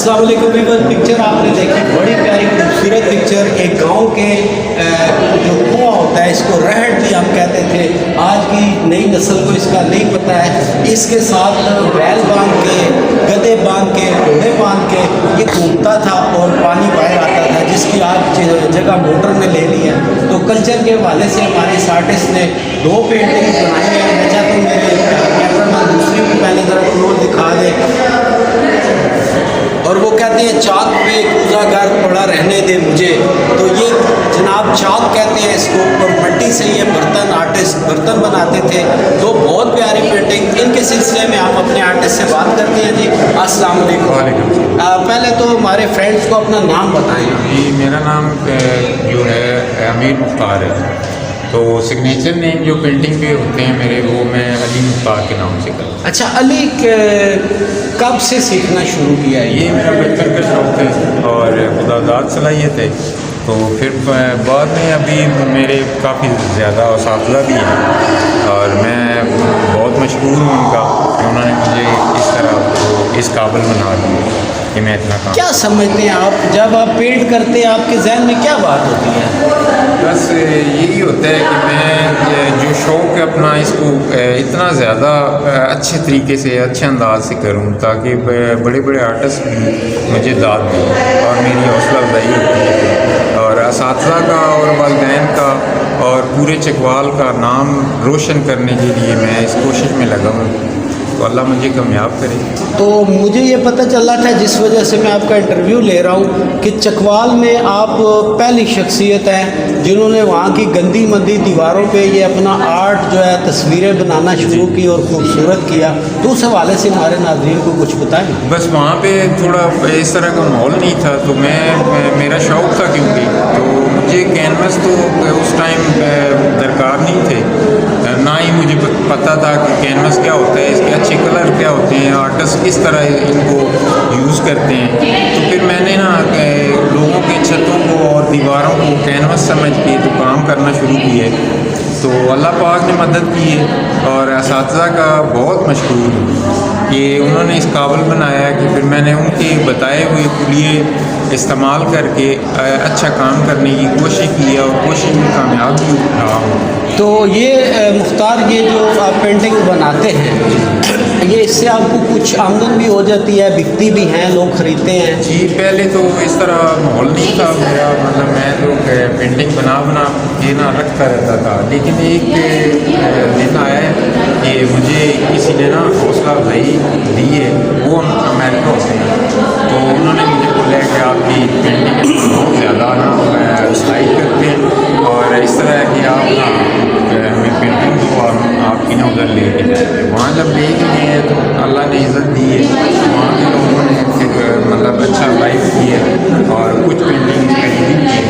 अस्सलाम वालेकुम viewers, picture आपने देखी, बड़ी प्यारी खूबसूरत पिक्चर। एक गांव के जो कुआं होता है, इसको रहट भी हम कहते थे। आज की नई नस्ल को इसका नहीं पता है। इसके साथ बैल बांध के, गधे बांध के, घोड़े बांध के ये घूमता था और पानी बाहर आता था, जिसकी आज जगह मोटर ने ले ली है। तो कल्चर के हवाले से हमारे इस आर्टिस्ट ने 2 पेंटिंग बनाई है। मैं चाहता हूँ मेरे कैमरामैन दूसरी भी पहले ज़रा क्लोज दिखा दे। और वो कहते हैं चाक पे कूज़ागर पड़ा रहने दे मुझे। तो ये जनाब चाक कहते हैं इसको, और मट्टी से ये बर्तन बनाते थे। तो बहुत प्यारी पेंटिंग। इनके सिलसिले में हम अपने आर्टिस्ट से बात करते हैं। जी अस्सलाम वालेकुम। पहले तो हमारे फ्रेंड्स को अपना नाम बताएं। जी, मेरा नाम जो है अमीर मुख्तार है। तो सिग्नेचर नेम जो पेंटिंग पे होते हैं मेरे, वो मैं अली मुख्तार के नाम से करता हूँ। अच्छा, अली कब से सीखना शुरू किया है? ये मेरा बचपन का शौक़ है और खुदादाद सलाहियत है। तो फिर बाद में अभी मेरे काफ़ी ज़्यादा उस्ताद भी हैं और मैं बहुत मशहूर हूँ उनका कि उन्होंने मुझे इस तरह इस काबिल बना दिया कि मैं इतना काम। क्या समझते हैं आप जब आप पेंट करते हैं, आपके जहन में क्या बात होती है? बस यही होता है कि मैं जो शौक़ है अपना, इसको इतना ज़्यादा अच्छे तरीके से, अच्छे अंदाज से करूं ताकि बड़े बड़े आर्टिस्ट भी मुझे दाद दें और मेरी हौसला अफजाई होती है। और असातिज़ा का और वालिदैन का और पूरे चकवाल का नाम रोशन करने के लिए मैं इस कोशिश में लगा हूँ। तो अल्लाह मुझे कामयाब करे। तो मुझे ये पता चला था, जिस वजह से मैं आपका इंटरव्यू ले रहा हूँ, कि चकवाल में आप पहली शख्सियत हैं जिन्होंने वहाँ की गंदी मंदी दीवारों पे ये अपना आर्ट जो है, तस्वीरें बनाना शुरू की और ख़ूबसूरत किया। तो उस हवाले से हमारे नाज़रीन को कुछ बताएं। बस वहाँ पे थोड़ा इस तरह का माहौल नहीं था, तो मेरा शौक़ था क्योंकि तो मुझे कैनवस तो उस टाइम दरकार नहीं थे, ना ही मुझे पता था कि कैनवस क्या होता है, इसके अच्छे कलर क्या होते हैं, आर्टिस्ट किस तरह इनको यूज़ करते हैं। तो फिर मैंने ना लोगों के छतों को और दीवारों को कैनवस समझ के तो काम करना शुरू किए। तो अल्लाह पाक ने मदद की है और असातिज़ा का बहुत मशहूर हूँ कि उन्होंने इस काबिल बनाया कि फिर मैंने उनके बताए हुए कुलिये इस्तेमाल करके अच्छा काम करने की कोशिश की और कोशिश में कामयाब भी रहा हूँ। तो ये मुख्तार, ये जो आप पेंटिंग बनाते हैं, ये इससे आपको कुछ आमदन भी हो जाती है, बिकती भी हैं, लोग ख़रीदते हैं? जी, पहले तो इस तरह माहौल नहीं था मेरा, मतलब मैं तो पेंटिंग बना के ना रखता रहता था। लेकिन एक दिन आया है कि मुझे किसी ने ना हौसला अफजाई दी है, वो अमेरिका से हैं। तो उन्होंने मुझे बोला कि आपकी पेंटिंग बहुत ज़्यादा ना लाइक करते हैं और इस तरह कि आप ना हमें पेंटिंग को आपकी ना उधर ले के जाए। वहाँ जब ले के गए हैं तो अल्लाह ने इज़्ज़त दी है, वहाँ के लोगों ने मतलब अच्छा लाइक की है और कुछ पेंटिंग खरीदी भी है।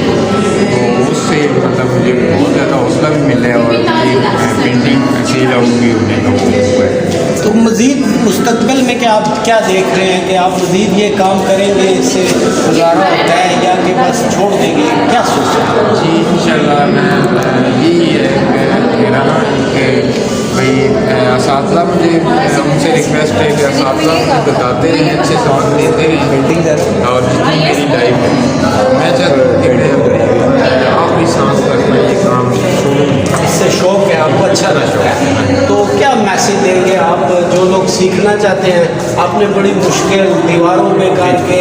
तो उससे मतलब मुझे बहुत ज़्यादा हौसला भी मिला है और ये पेंटिंग सेल आउट भी होने का हुआ है। तो मज़ीद मुस्तकबिल में क्या आप क्या देख रहे हैं कि आप मज़ीद ये काम करेंगे, इससे गुजारा होता है, या कि बस छोड़ देंगे, क्या सोच रहे हैं? जी, इंशाल्लाह मैं यही है मेरा ना कि भाई असातिज़ा मुझे उनसे रिक्वेस्ट है कि असातिज़ा मुझे बताते रहें, अच्छे साथ देते रहें पेंटिंग और जितनी मेरी लाइफ है मैं चाहता हूँ कि आखिरी सांस तक मैं ये काम छोड़ूँ। इससे शौक़ है आपको, अच्छा लगता है। तो क्या मैसेज देंगे आप जो लोग सीखना चाहते हैं? आपने बड़ी मुश्किल दीवारों पे करके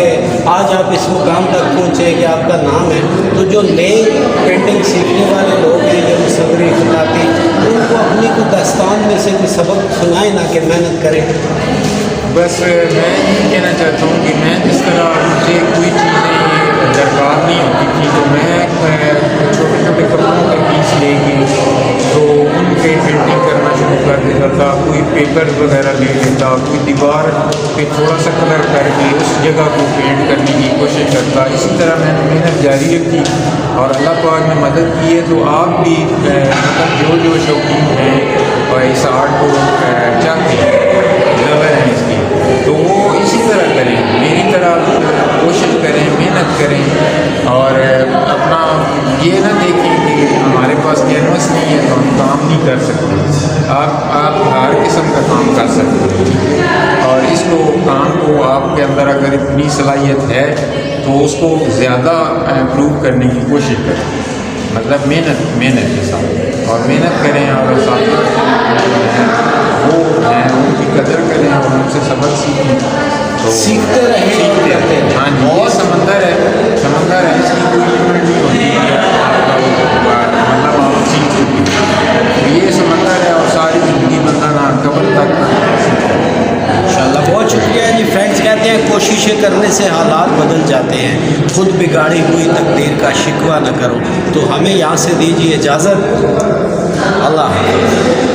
आज आप इस मुकाम तक पहुँचे कि आपका नाम है। तो जो नए पेंटिंग सीखने वाले लोग हैं, जो मुसव्विर खिलाती, उनको अपनी को दास्तान में से कोई सबक सुनाए ना कि मेहनत करें। बस मैं यही कहना चाहता हूँ कि मैं जिस तरह मुझे कोई चीज़ें दरकार नहीं होती थी, तो मैं छोटे छोटे कपड़ों का पीस लेके तो उन पे पेंटिंग करना शुरू कर देता था। कोई पेपर वगैरह ले लेता, कोई दीवार पे थोड़ा सा कलर करके उस जगह को पेंट करने की कोशिश करता। इसी तरह मैंने मेहनत जारी रखी और अल्लाह पाक ने मदद की है। तो आप भी मतलब जो शौकीन हैं और इस आर्ट को चाहते हैं, लवर हैं इसकी, तो वो इसी तरह करें, मेरी तरह कोशिश करें, मेहनत करें और अपना ये ना देखें कि हमारे पास कैनवस नहीं है तो हम काम नहीं कर सकते। आप हर किस्म का काम कर सकते हैं और इसको काम को आप کے اندر اگر اتنی صلاحیت ہے تو اس کو زیادہ امپروو کرنے کی کوشش کریں، مطلب محنت کے ساتھ، اور محنت کریں اور اساتذہ وہ ہیں ان کی قدر کریں اور ان سے سبق سیکھیں، تو سیکھتے رہیں اور سیکھتے کرتے رہیں۔ رہیں۔ ہاں جی، یہ سمندر ہے، اس کی کوئی لمٹ نہیں ہوتی ہے، مطلب آپ سیکھ چکے ہیں، یہ سمندر ہے اور ساری زندگی بندہ نہ قبر تک سیکھتا ہے۔ انشاءاللہ بہت شکریہ جی۔ فرینڈس کہتے ہیں کوششیں کرنے سے حالات بدل جاتے ہیں، خود بگاڑی ہوئی تقدیر کا شکوہ نہ کرو، تو ہمیں یہاں سے دیجیے اجازت، اللہ حافظ۔